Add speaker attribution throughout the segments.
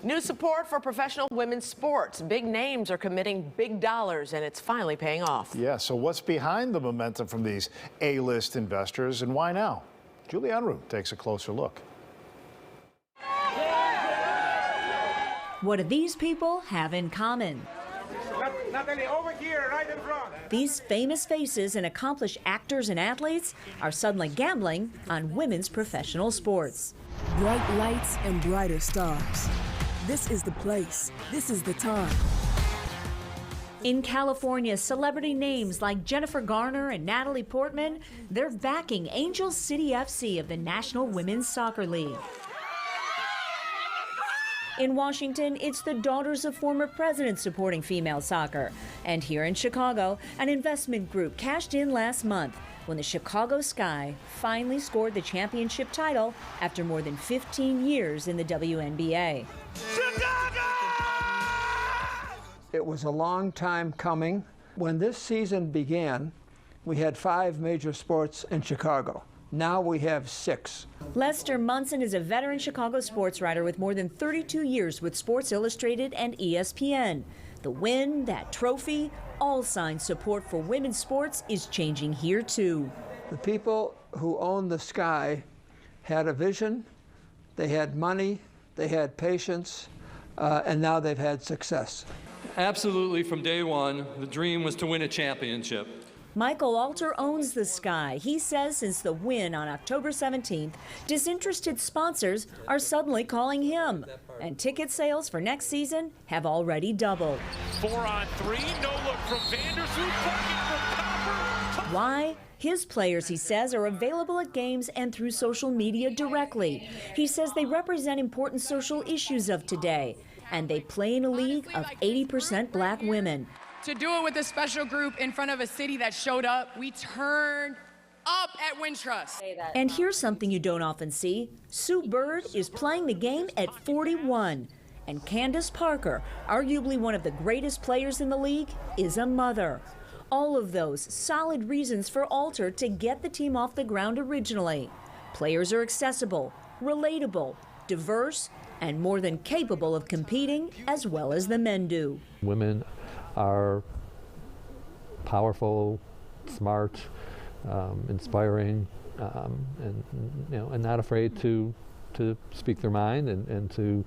Speaker 1: New support for professional women's sports. Big names are committing big dollars, and it's finally paying off.
Speaker 2: Yeah, so what's behind the momentum from these A-list investors, and why now? Julie Unruh takes a closer look.
Speaker 3: What do these people have in common?
Speaker 4: Natalie, over here, right in front.
Speaker 3: These famous faces and accomplished actors and athletes are suddenly gambling on women's professional sports.
Speaker 5: Bright lights and brighter stars. This is the place. This is the time.
Speaker 3: In California, celebrity names like Jennifer Garner and Natalie Portman, they're backing Angel City FC of the National Women's Soccer League. In Washington, it's the daughters of former presidents supporting female soccer. And here in Chicago, an investment group cashed in last month when the Chicago Sky finally scored the championship title after more than 15 years in the WNBA.
Speaker 4: Chicago!
Speaker 6: It was a long time coming. When this season began, we had 5 major sports in Chicago. Now we have 6.
Speaker 3: Lester Munson is a veteran Chicago sports writer with more than 32 years with Sports Illustrated and ESPN. The win, that trophy, all signs support for women's sports is changing here too.
Speaker 6: The people who own the Sky had a vision, they had money, they had patience, and now they've had success.
Speaker 7: Absolutely, from day one, the dream was to win a championship.
Speaker 3: Michael Alter owns the Sky. He says since the win on October 17th, disinterested sponsors are suddenly calling him. And ticket sales for next season have already doubled.
Speaker 4: 4-on-3, no look from Vandersloot, blocking from Copper.
Speaker 3: Why? His players, he says, are available at games and through social media directly. He says they represent important social issues of today, and they play in a league of 80% black women.
Speaker 8: To do it with a special group in front of a city that showed up, we turned up at Wintrust.
Speaker 3: And here's something you don't often see. Sue Bird is playing the game at 41. And Candace Parker, arguably one of the greatest players in the league, is a mother. All of those solid reasons for Alter to get the team off the ground originally. Players are accessible, relatable, diverse, and more than capable of competing as well as the men do.
Speaker 9: Women are powerful, smart, inspiring, and not afraid to speak their mind and to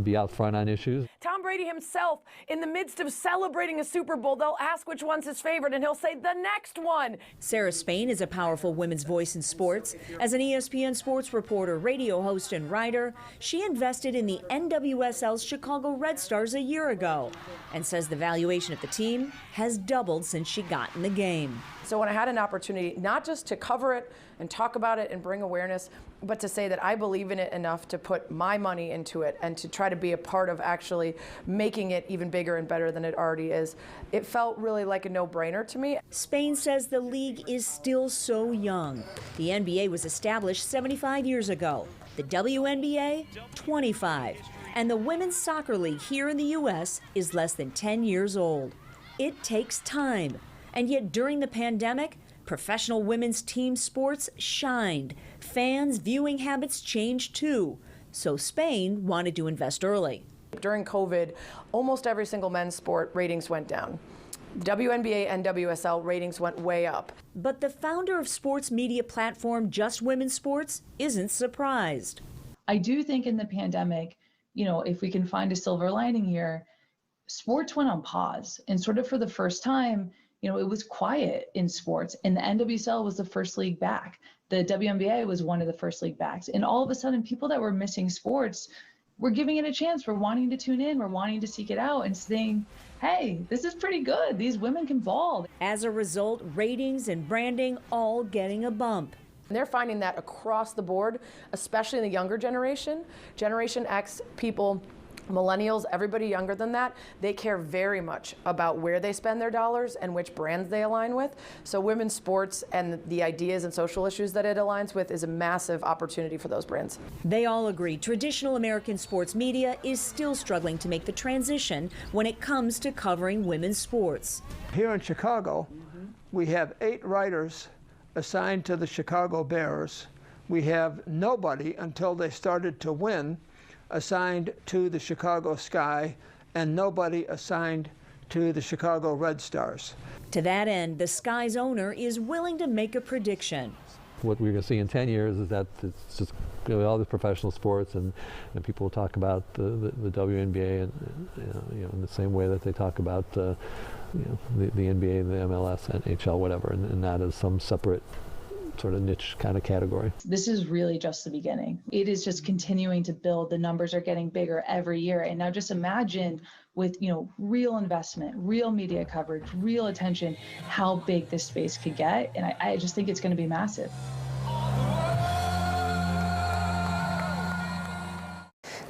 Speaker 9: be out front on issues.
Speaker 1: Tom Brady himself, in the midst of celebrating a Super Bowl, they'll ask which one's his favorite, and he'll say the next one.
Speaker 3: Sarah Spain is a powerful women's voice in sports. As an ESPN sports reporter, radio host, and writer, she invested in the NWSL's Chicago Red Stars a year ago and says the valuation of the team has doubled since she got in the game.
Speaker 10: So when I had an opportunity, not just to cover it and talk about it and bring awareness, but to say that I believe in it enough to put my money into it and to try to be a part of actually making it even bigger and better than it already is, it felt really like a no-brainer to me.
Speaker 3: Spain says the league is still so young. The NBA was established 75 years ago, the WNBA 25, and the Women's Soccer League here in the U.S. is less than 10 years old. It takes time. And yet during the pandemic, professional women's team sports shined. Fans' viewing habits changed too. So Spain wanted to invest early.
Speaker 10: During COVID, almost every single men's sport ratings went down. WNBA and WSL ratings went way up.
Speaker 3: But the founder of sports media platform Just Women's Sports isn't surprised.
Speaker 11: I do think in the pandemic, if we can find a silver lining here, sports went on pause. And sort of for the first time, it was quiet in sports, and the NWSL was the first league back. The WNBA was one of the first league backs. And all of a sudden, people that were missing sports were giving it a chance. We're wanting to tune in. We're wanting to seek it out and saying, hey, this is pretty good. These women can ball.
Speaker 3: As a result, ratings and branding all getting a bump.
Speaker 10: And they're finding that across the board, especially in the younger generation. Generation X people, millennials, everybody younger than that, they care very much about where they spend their dollars and which brands they align with. So women's sports and the ideas and social issues that it aligns with is a massive opportunity for those brands.
Speaker 3: They all agree traditional American sports media is still struggling to make the transition when it comes to covering women's sports.
Speaker 6: Here in Chicago, we have 8 writers assigned to the Chicago Bears we have nobody until they started to win assigned to the Chicago Sky and nobody assigned to the Chicago Red Stars.
Speaker 3: To that end, the Sky's owner is willing to make a prediction.
Speaker 9: What we're going to see in 10 years is that it's just all the professional sports, and people will talk about the WNBA and in the same way that they talk about the NBA, the MLS, NHL, whatever, and not as some separate sort of niche kind of category.
Speaker 11: This is really just the beginning. It is just continuing to build. The numbers are getting bigger every year. And now just imagine with, real investment, real media coverage, real attention, how big this space could get. And I just think it's going to be massive.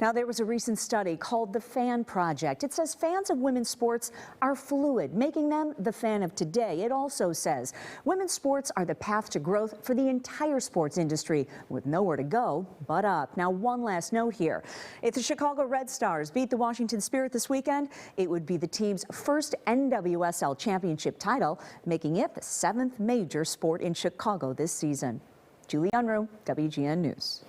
Speaker 3: Now, there was a recent study called the Fan Project. It says fans of women's sports are fluid, making them the fan of today. It also says women's sports are the path to growth for the entire sports industry, with nowhere to go but up. Now, one last note here. If the Chicago Red Stars beat the Washington Spirit this weekend, it would be the team's first NWSL championship title, making it the 7th major sport in Chicago this season. Julie Unruh, WGN News.